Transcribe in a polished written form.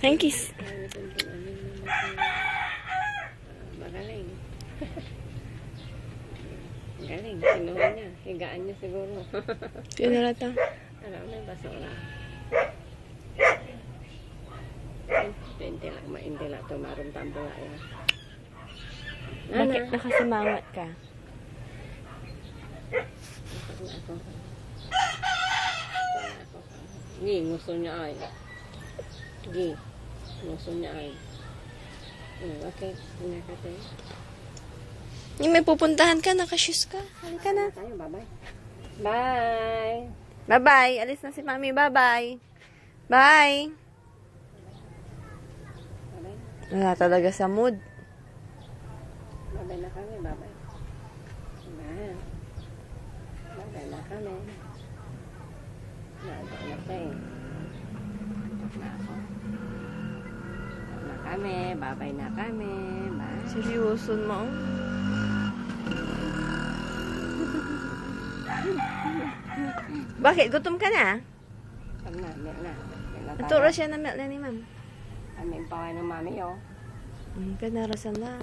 Hankis. Magaling. Galing. Kinuha niya. Higaan niya siguro. Sino na ito? Alam mo, basura. Intila. Tumarong tambo nga yan. Bakit nakasimangat ka? Gi, nguso niya ay. Gi, nguso niya ay. Okay, nakatay. Yung may pupuntahan ka, nakashoes ka. Halika na. Tayo, bye-bye. Bye! Bye-bye. Alis na si Mami. Bye-bye. Bye. Wala talaga sa mood. Bye-bye na kami, bye-bye. Bye. Bye-bye na kami. Bye-bye na tayo. Na kami, bye-bye na kami. Bye. Seryoso mo. Bakit? Gutom ka na? Come na, milk na. Naturo siya na milk na ni Ma'am. Kami yung paway ng mami, oh. Kanarasan na.